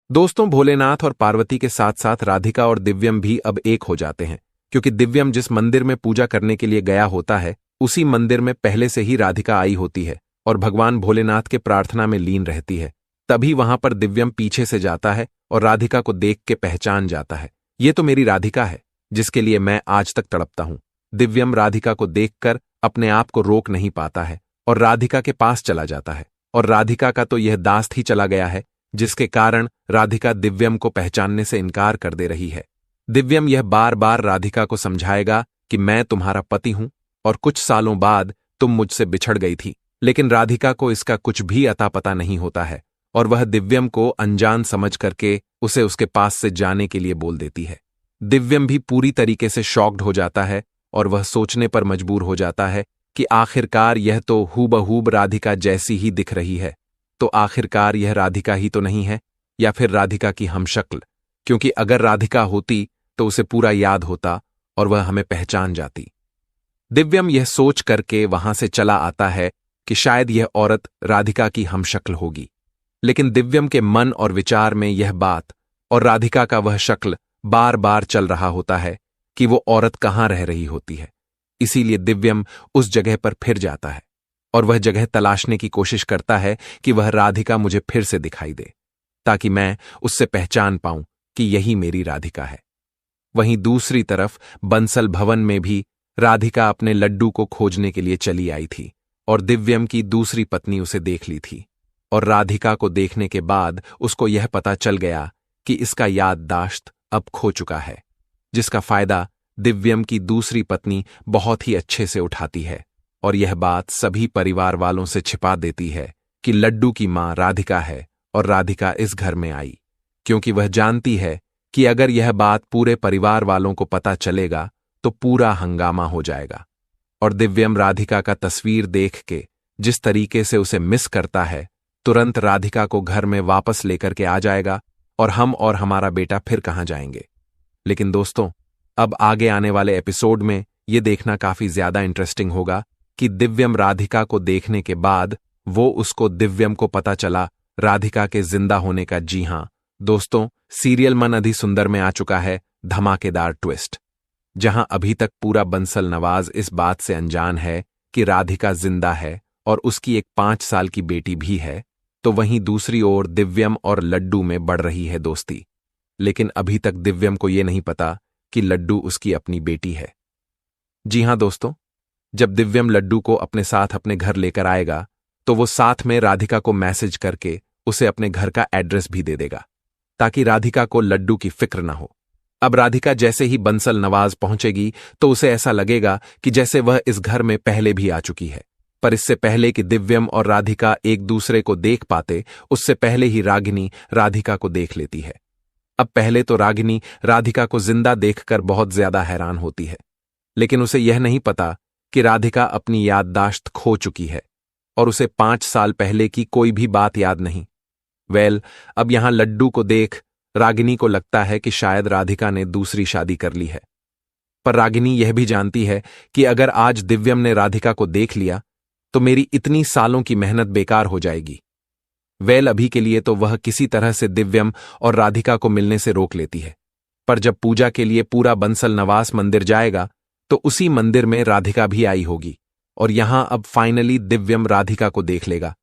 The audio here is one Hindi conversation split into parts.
दोस्तों, भोलेनाथ और पार्वती के साथ साथ राधिका और दिव्यम भी अब एक हो जाते हैं, क्योंकि दिव्यम जिस मंदिर में पूजा करने के लिए गया होता है उसी मंदिर में पहले से ही राधिका आई होती है और भगवान भोलेनाथ के प्रार्थना में लीन रहती है। तभी वहां पर दिव्यम पीछे से जाता है और राधिका को देख के पहचान जाता है, ये तो मेरी राधिका है जिसके लिए मैं आज तक तड़पता हूं। दिव्यम राधिका को देखकर अपने आप को रोक नहीं पाता है और राधिका के पास चला जाता है, और राधिका का तो यह दास्त ही चला गया है जिसके कारण राधिका दिव्यम को पहचानने से इनकार कर दे रही है। दिव्यम यह बार बार राधिका को समझाएगा कि मैं तुम्हारा पति हूं और कुछ सालों बाद तुम मुझसे बिछड़ गई थी, लेकिन राधिका को इसका कुछ भी अता पता नहीं होता है और वह दिव्यम को अनजान समझ करके उसे उसके पास से जाने के लिए बोल देती है। दिव्यम भी पूरी तरीके से शॉक्ड हो जाता है और वह सोचने पर मजबूर हो जाता है कि आखिरकार यह तो हूबहूब राधिका जैसी ही दिख रही है, तो आखिरकार यह राधिका ही तो नहीं है, या फिर राधिका की हमशक्ल, क्योंकि अगर राधिका होती तो उसे पूरा याद होता और वह हमें पहचान जाती। दिव्यम यह सोच करके वहां से चला आता है कि शायद यह औरत राधिका की हमशक्ल होगी, लेकिन दिव्यम के मन और विचार में यह बात और राधिका का वह शक्ल बार बार चल रहा होता है कि वो औरत कहाँ रह रही होती है। इसीलिए दिव्यम उस जगह पर फिर जाता है और वह जगह तलाशने की कोशिश करता है कि वह राधिका मुझे फिर से दिखाई दे, ताकि मैं उससे पहचान पाऊं कि यही मेरी राधिका है। वहीं दूसरी तरफ बंसल भवन में भी राधिका अपने लड्डू को खोजने के लिए चली आई थी और दिव्यम की दूसरी पत्नी उसे देख ली थी, और राधिका को देखने के बाद उसको यह पता चल गया कि इसका याददाश्त अब खो चुका है, जिसका फायदा दिव्यम की दूसरी पत्नी बहुत ही अच्छे से उठाती है और यह बात सभी परिवार वालों से छिपा देती है कि लड्डू की मां राधिका है और राधिका इस घर में आई, क्योंकि वह जानती है कि अगर यह बात पूरे परिवार वालों को पता चलेगा तो पूरा हंगामा हो जाएगा और दिव्यम राधिका का तस्वीर देख के जिस तरीके से उसे मिस करता है, तुरंत राधिका को घर में वापस लेकर के आ जाएगा और हम और हमारा बेटा फिर कहां जाएंगे। लेकिन दोस्तों, अब आगे आने वाले एपिसोड में यह देखना काफी ज्यादा इंटरेस्टिंग होगा कि दिव्यम राधिका को देखने के बाद उसको दिव्यम को पता चला राधिका के जिंदा होने का। जी हां दोस्तों, सीरियल मन अधि सुंदर में आ चुका है धमाकेदार ट्विस्ट, जहां अभी तक पूरा बंसल नवाज इस बात से अनजान है कि राधिका जिंदा है और उसकी एक 5 साल की बेटी भी है, तो वहीं दूसरी ओर दिव्यम और लड्डू में बढ़ रही है दोस्ती। लेकिन अभी तक दिव्यम को यह नहीं पता कि लड्डू उसकी अपनी बेटी है। जी हां दोस्तों, जब दिव्यम लड्डू को अपने साथ अपने घर लेकर आएगा तो वो साथ में राधिका को मैसेज करके उसे अपने घर का एड्रेस भी दे देगा, ताकि राधिका को लड्डू की फिक्र ना हो। अब राधिका जैसे ही बंसल नवाज पहुंचेगी तो उसे ऐसा लगेगा कि जैसे वह इस घर में पहले भी आ चुकी है, पर इससे पहले कि दिव्यम और राधिका एक दूसरे को देख पाते, उससे पहले ही रागिनी राधिका को देख लेती है। अब पहले तो रागिनी राधिका को जिंदा देखकर बहुत ज्यादा हैरान होती है, लेकिन उसे यह नहीं पता कि राधिका अपनी याददाश्त खो चुकी है और उसे 5 साल पहले की कोई भी बात याद नहीं। अब यहां लड्डू को देख रागिनी को लगता है कि शायद राधिका ने दूसरी शादी कर ली है, पर रागिनी यह भी जानती है कि अगर आज दिव्यम ने राधिका को देख लिया तो मेरी इतनी सालों की मेहनत बेकार हो जाएगी। अभी के लिए तो वह किसी तरह से दिव्यम और राधिका को मिलने से रोक लेती है, पर जब पूजा के लिए पूरा बंसल नवास मंदिर जाएगा तो उसी मंदिर में राधिका भी आई होगी और यहां अब फाइनली दिव्यम राधिका को देख लेगा।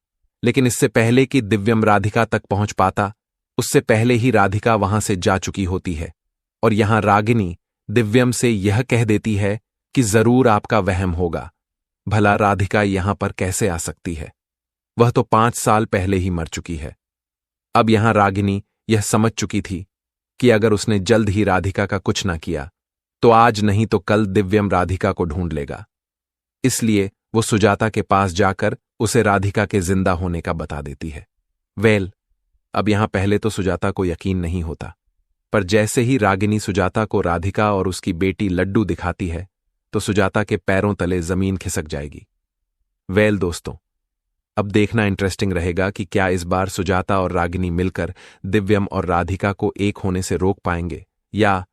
लेकिन इससे पहले कि दिव्यम राधिका तक पहुंच पाता, उससे पहले ही राधिका वहां से जा चुकी होती है और यहां रागिनी दिव्यम से यह कह देती है कि जरूर आपका वहम होगा, भला राधिका यहां पर कैसे आ सकती है, वह तो 5 साल पहले ही मर चुकी है। अब यहां रागिनी यह समझ चुकी थी कि अगर उसने जल्द ही राधिका का कुछ ना किया तो आज नहीं तो कल दिव्यम राधिका को ढूंढ लेगा। इसलिए वो सुजाता के पास जाकर उसे राधिका के जिंदा होने का बता देती है। अब यहां पहले तो सुजाता को यकीन नहीं होता, पर जैसे ही रागिनी सुजाता को राधिका और उसकी बेटी लड्डू दिखाती है तो सुजाता के पैरों तले जमीन खिसक जाएगी। दोस्तों, अब देखना इंटरेस्टिंग रहेगा कि क्या इस बार सुजाता और रागिनी मिलकर दिव्यम और राधिका को एक होने से रोक पाएंगे, या